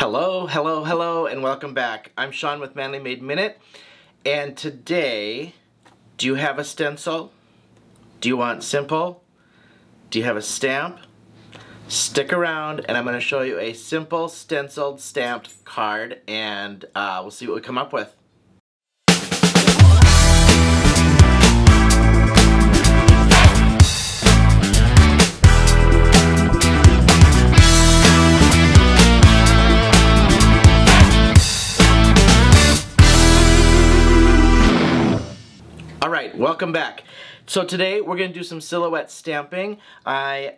Hello, hello, hello, and welcome back. I'm Shawn with Manly Made Minute, and today, do you have a stencil? Do you want simple? Do you have a stamp? Stick around, and I'm going to show you a simple stenciled stamped card, and we'll see what we come up with. Alright, welcome back. So today we're going to do some silhouette stamping. I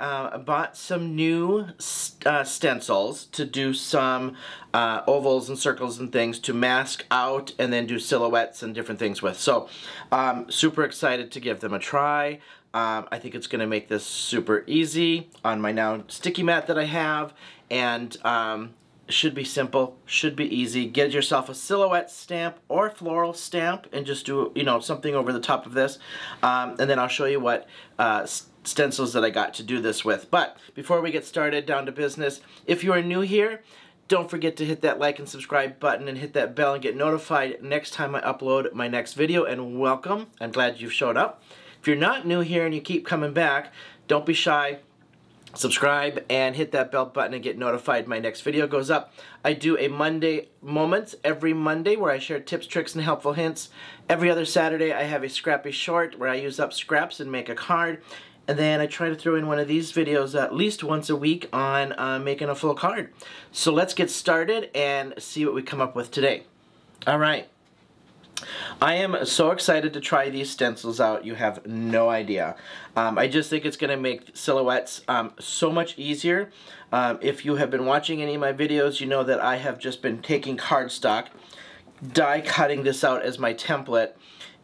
bought some new stencils to do some ovals and circles and things to mask out and then do silhouettes and different things with. So super excited to give them a try. I think it's going to make this super easy on my now sticky mat that I have, and should be simple, should be easy. Get yourself a silhouette stamp or floral stamp and just do, something over the top of this. And then I'll show you what stencils that I got to do this with. But before we get started, down to business, if you are new here, don't forget to hit that like and subscribe button and hit that bell and get notified next time I upload my next video. And welcome, I'm glad you've showed up. If you're not new here and you keep coming back, don't be shy. Subscribe and hit that bell button and get notified when my next video goes up. I do a Monday Moments every Monday where I share tips, tricks, and helpful hints. Every other Saturday I have a Scrappy Short where I use up scraps and make a card. And then I try to throw in one of these videos at least once a week on making a full card. So let's get started and see what we come up with today. Alright. I am so excited to try these stencils out, you have no idea. I just think it's going to make silhouettes so much easier. If you have been watching any of my videos, you know that I have just been taking cardstock, die cutting this out as my template,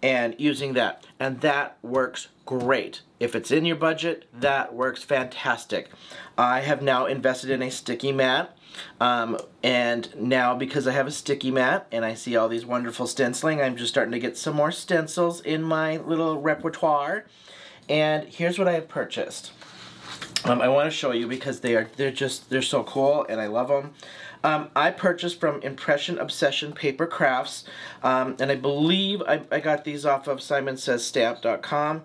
and using that. And that works great. If it's in your budget, that works fantastic. I have now invested in a sticky mat. And now because I have a sticky mat and I see all these wonderful stenciling, I'm just starting to get some more stencils in my little repertoire. And here's what I have purchased. I want to show you because they're so cool and I love them. I purchased from Impression Obsession Paper Crafts, and I believe I got these off of SimonsSaysStamp.com.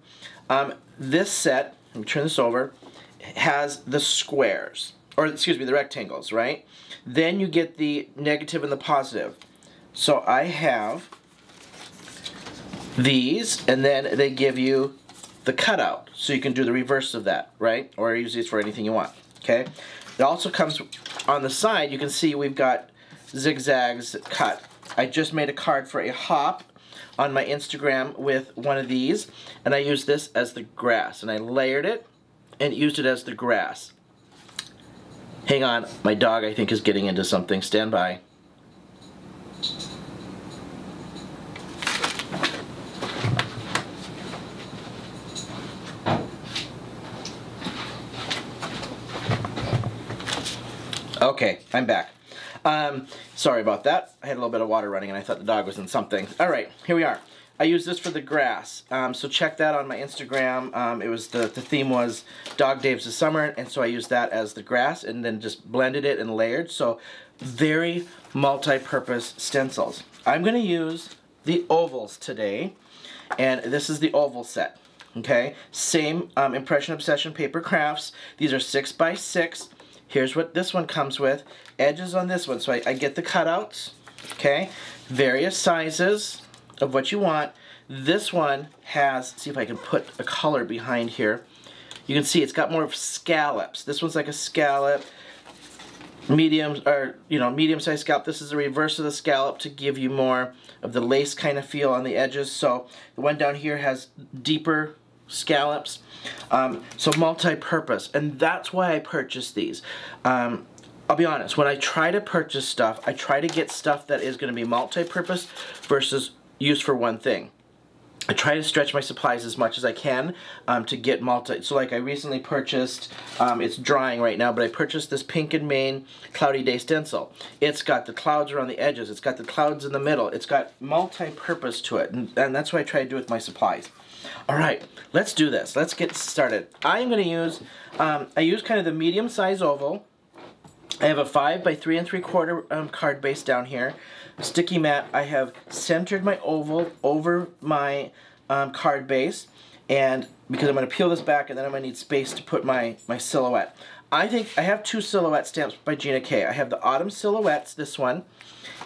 This set, let me turn this over, has the squares. Or, excuse me, the rectangles, right? Then you get the negative and the positive. So I have these, and then they give you the cutout. So you can do the reverse of that, right? Or use these for anything you want, okay? It also comes on the side, you can see we've got zigzags cut. I just made a card for a hop on my Instagram with one of these, and I used this as the grass. And I layered it and used it as the grass. Hang on, my dog I think is getting into something. Stand by. Okay, I'm back. Sorry about that. I had a little bit of water running and I thought the dog was in something. Alright, here we are. I use this for the grass, so check that on my Instagram. It was the theme was Dog Days of Summer, and so I used that as the grass and then just blended it and layered. So very multi-purpose stencils. I'm going to use the ovals today, and this is the oval set. Okay, same Impression Obsession Paper Crafts. These are 6 by 6. Here's what this one comes with. Edges on this one, so I get the cutouts. Okay, various sizes of what you want. This one has, see if I can put a color behind here. You can see it's got more of scallops. This one's like a scallop, medium-sized scallop. This is the reverse of the scallop to give you more of the lace kind of feel on the edges. So the one down here has deeper scallops. So multi-purpose, and that's why I purchased these. I'll be honest, when I try to purchase stuff, I try to get stuff that is going to be multi-purpose versus used for one thing. I try to stretch my supplies as much as I can to get so like I recently purchased, it's drying right now, but I purchased this Pink and Main Cloudy Day stencil. It's got the clouds around the edges, it's got the clouds in the middle, it's got multi-purpose to it, and that's what I try to do with my supplies. Alright, let's do this. Let's get started. I'm going to use, I use kind of the medium-size oval. I have a 5 by 3 3/4 card base down here. Sticky mat, I have centered my oval over my card base, and because I'm going to peel this back and then I'm going to need space to put my silhouette. I think I have 2 silhouette stamps by Gina K. I have the Autumn Silhouettes, this one,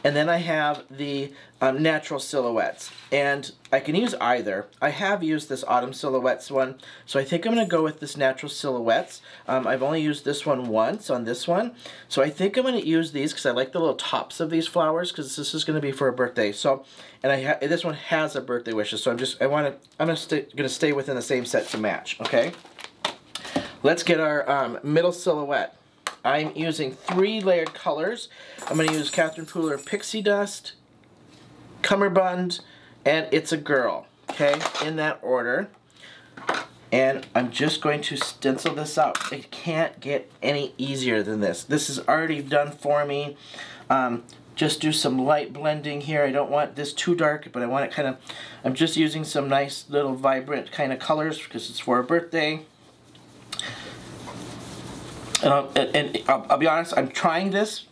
and then I have the Natural Silhouettes. And I can use either. I have used this Autumn Silhouettes one, so I think I'm going to go with this Natural Silhouettes. I've only used this one once on this one, so I think I'm going to use these because I like the little tops of these flowers because this is going to be for a birthday. So, and this one has a birthday wishes, so I'm going to stay within the same set to match. Okay. Let's get our middle silhouette. I'm using 3 layered colors. I'm going to use Catherine Pooler Pixie Dust, Cummerbund, and It's a Girl. Okay, in that order. And I'm just going to stencil this out. It can't get any easier than this. This is already done for me. Just do some light blending here. I don't want this too dark, but I want it kind of, I'm just using some nice little vibrant kind of colors because it's for a birthday. And I'll be honest, I'm trying this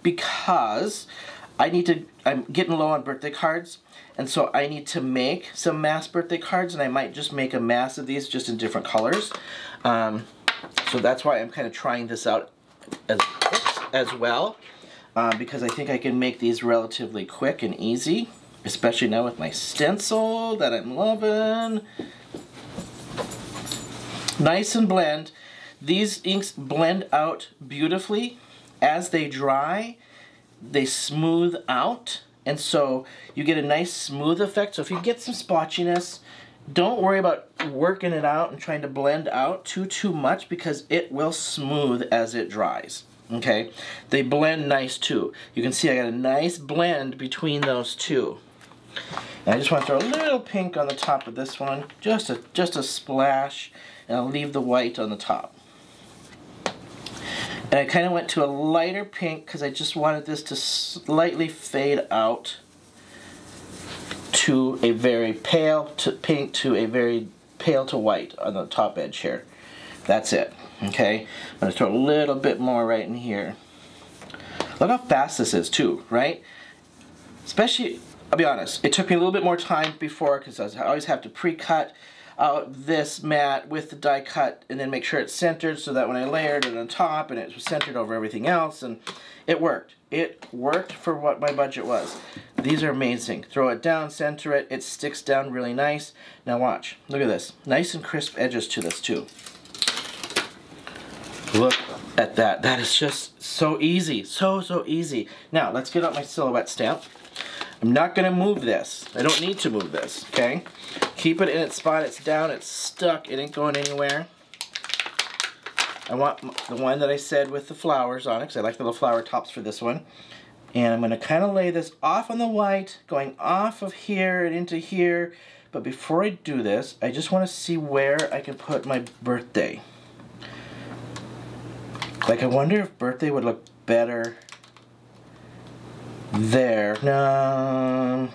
because I'm getting low on birthday cards, and so I need to make some mass birthday cards, and I might just make a mass of these just in different colors. So that's why I'm kind of trying this out as well, because I think I can make these relatively quick and easy, especially now with my stencil that I'm loving. Nice and blend. These inks blend out beautifully. As they dry, they smooth out, and so you get a nice smooth effect. So if you get some splotchiness, don't worry about working it out and trying to blend out too much because it will smooth as it dries. Okay, they blend nice too. You can see I got a nice blend between those two. And I just want to throw a little pink on the top of this one, just a splash, and I'll leave the white on the top. And I kind of went to a lighter pink because I just wanted this to slightly fade out to a very pale to pink to a very pale to white on the top edge here. That's it. Okay, I'm going to throw a little bit more right in here. Look how fast this is too, right? Especially, I'll be honest, it took me a little bit more time before because I always have to pre-cut out this mat with the die cut and then make sure it's centered so that when I layered it on top and it was centered over everything else, and it worked. It worked for what my budget was. These are amazing. Throw it down, center it, it sticks down really nice. Now watch, look at this. Nice and crisp edges to this too. Look at that. That is just so easy. So easy. Now let's get out my silhouette stamp. I'm not going to move this. I don't need to move this, okay? Keep it in its spot. It's down. It's stuck. It ain't going anywhere. I want the one that I said with the flowers on it, because I like the little flower tops for this one. And I'm going to kind of lay this off on the white, going off of here and into here. But before I do this, I just want to see where I can put my birthday. Like, I wonder if birthday would look better there. No.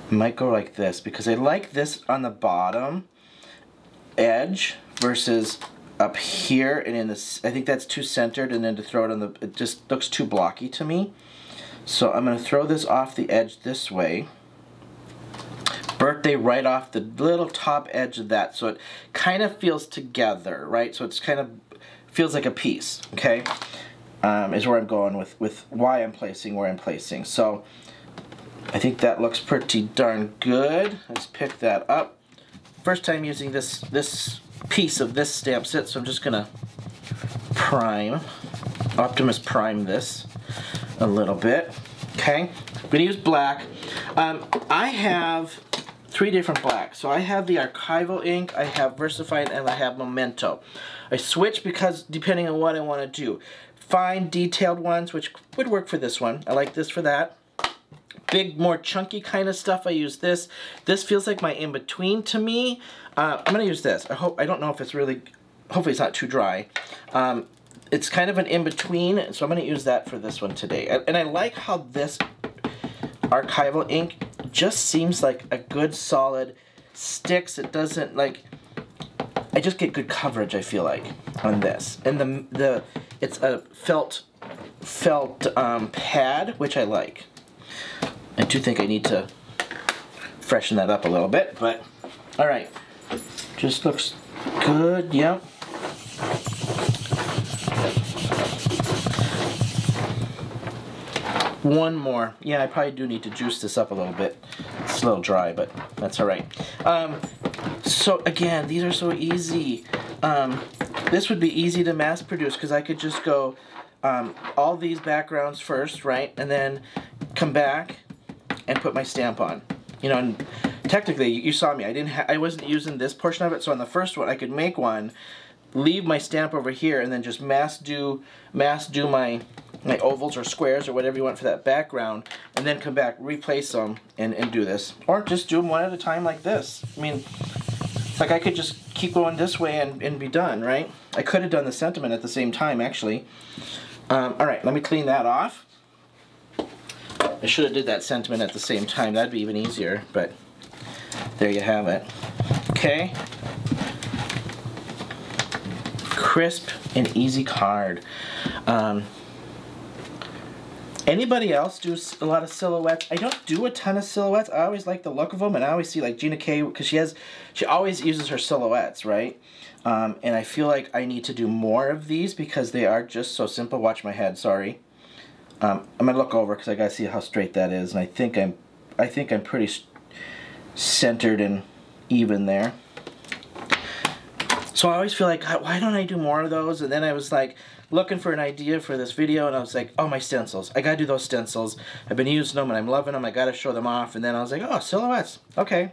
Might go like this because I like this on the bottom edge versus up here and in this. I think that's too centered, and then to throw it on the, it just looks too blocky to me. So I'm going to throw this off the edge this way. Birthday right off the little top edge of that, so it kind of feels together, right? So it's kind of feels like a piece, okay? Is where I'm going with why I'm placing where I'm placing. So I think that looks pretty darn good. Let's pick that up. First time using this piece of this stamp set, so I'm just gonna Optimus Prime this a little bit. Okay, I'm gonna use black. I have 3 different blacks. So I have the Archival ink, I have Versified, and I have Memento. I switch because depending on what I want to do. Fine detailed ones, which would work for this one. I like this for that. Big, more chunky kind of stuff, I use this. This feels like my in-between to me. I'm going to use this. I don't know if it's really, hopefully it's not too dry. It's kind of an in-between, so I'm going to use that for this one today. And I like how this Archival ink just seems like a good solid sticks. It doesn't like, I just get good coverage, I feel like, on this. And it's a felt pad, which I like. I do think I need to freshen that up a little bit, but all right. Just looks good, yep. One more. Yeah, I probably do need to juice this up a little bit. It's a little dry, but that's all right. So again, these are so easy. This would be easy to mass produce because I could just go all these backgrounds first, right? And then come back and put my stamp on. You know, and technically, you saw me. I wasn't using this portion of it, so on the first one, I could make one, leave my stamp over here, and then just mass do my ovals or squares or whatever you want for that background, and then come back, replace them, and do this. Or just do them one at a time like this. I mean, it's like I could just keep going this way and be done, right? I could have done the sentiment at the same time, actually. All right, let me clean that off. I should have did that sentiment at the same time. That'd be even easier, but there you have it. Okay. Crisp and easy card. Anybody else do a lot of silhouettes? I don't do a ton of silhouettes. I always like the look of them, and I always see like Gina K, because she always uses her silhouettes, right? And I feel like I need to do more of these because they are just so simple. Watch my head, sorry. I'm gonna look over because I gotta see how straight that is, and I think I'm pretty centered and even there. So I always feel like, why don't I do more of those? And then I was like looking for an idea for this video, and I was like, oh, my stencils. I gotta do those stencils. I've been using them and I'm loving them. I gotta show them off. And then I was like, oh, silhouettes. Okay.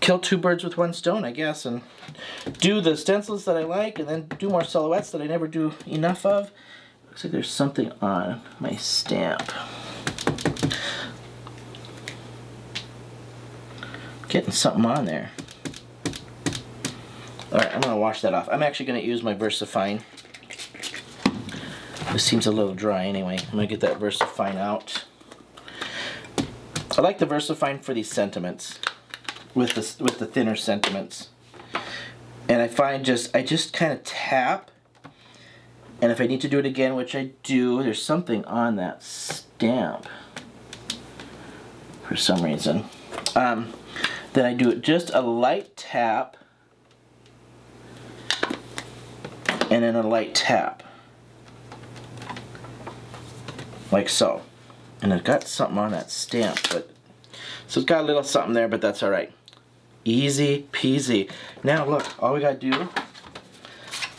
Kill two birds with one stone, I guess, and do the stencils that I like, and then do more silhouettes that I never do enough of. Looks like there's something on my stamp. Getting something on there. Alright, I'm going to wash that off. I'm actually going to use my VersaFine. This seems a little dry anyway. I'm going to get that VersaFine out. I like the VersaFine for these sentiments, with the thinner sentiments. And I find I just kind of tap, and if I need to do it again, which I do, there's something on that stamp for some reason. Then I do just a light tap, and then a light tap, like so. And I've got something on that stamp, but so it's got a little something there, but that's all right. Easy peasy. Now look, all we gotta do,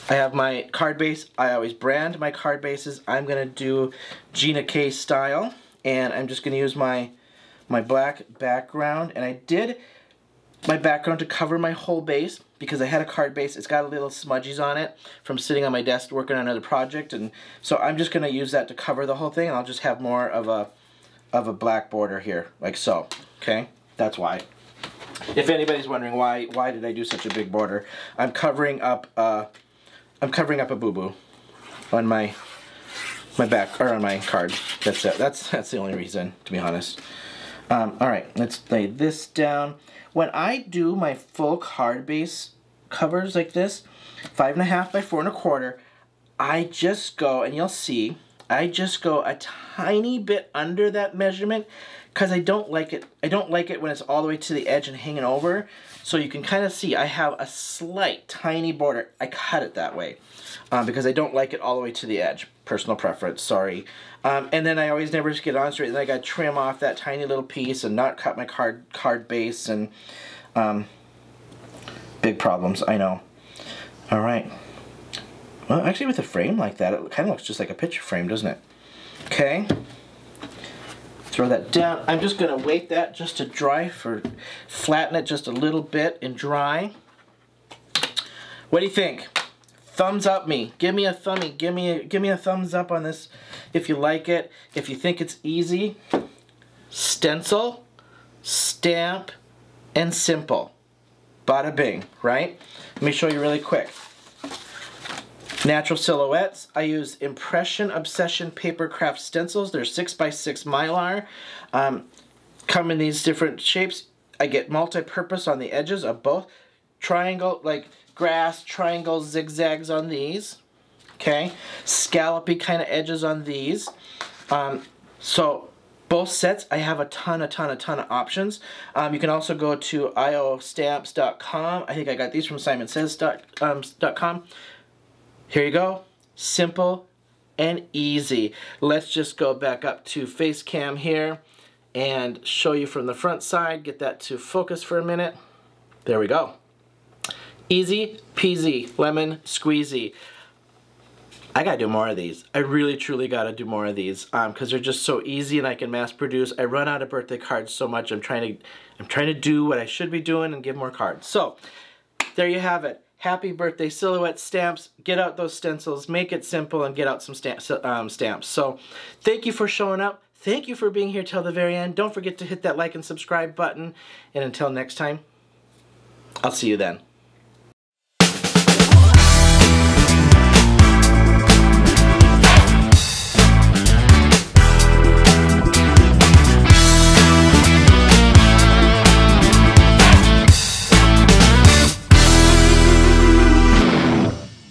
I have my card base. I always brand my card bases. I'm gonna do Gina K style, and I'm just gonna use my black background, and I did my background to cover my whole base because I had a card base. It's got a little smudgies on it from sitting on my desk working on another project, and so I'm just gonna use that to cover the whole thing, and I'll just have more of a black border here, like so. Okay, that's why. If anybody's wondering why did I do such a big border, I'm covering up a boo-boo on my back, or on my card. That's it. That's the only reason, to be honest. All right, let's lay this down. When I do my full card base covers like this, 5.5 by 4 1/4, I just go, and you'll see, I just go a tiny bit under that measurement because I don't like it. I don't like it when it's all the way to the edge and hanging over. So you can kind of see I have a slight tiny border. I cut it that way because I don't like it all the way to the edge. Personal preference, sorry. And then I always never just get on straight. And then I got to trim off that tiny little piece and not cut my card base, and big problems, I know. All right. Well, actually with a frame like that, it kind of looks just like a picture frame, doesn't it? Okay. Throw that down. I'm just going to wait that just to dry, flatten it just a little bit and dry. What do you think? Thumbs up me. Give me a thumbie. Give me a thumbs up on this if you like it. If you think it's easy. Stencil, stamp, and simple. Bada bing, right? Let me show you really quick. Natural silhouettes. I use Impression Obsession Paper Craft Stencils. They're 6x6 Mylar. Come in these different shapes. I get multi-purpose on the edges of both. triangle, like grass, triangles, zigzags on these. Okay, scallopy kind of edges on these. So both sets, I have a ton of options. You can also go to iostamps.com. I think I got these from simonsays.com. Here you go. Simple and easy. Let's just go back up to face cam here and show you from the front side. Get that to focus for a minute. There we go. Easy peasy, lemon squeezy. I gotta do more of these. I really truly gotta do more of these because they're just so easy and I can mass produce. I run out of birthday cards so much. I'm trying to do what I should be doing and give more cards. So there you have it. Happy birthday silhouette stamps. Get out those stencils, make it simple, and get out some stamps. So thank you for showing up. Thank you for being here till the very end. Don't forget to hit that like and subscribe button. And until next time, I'll see you then.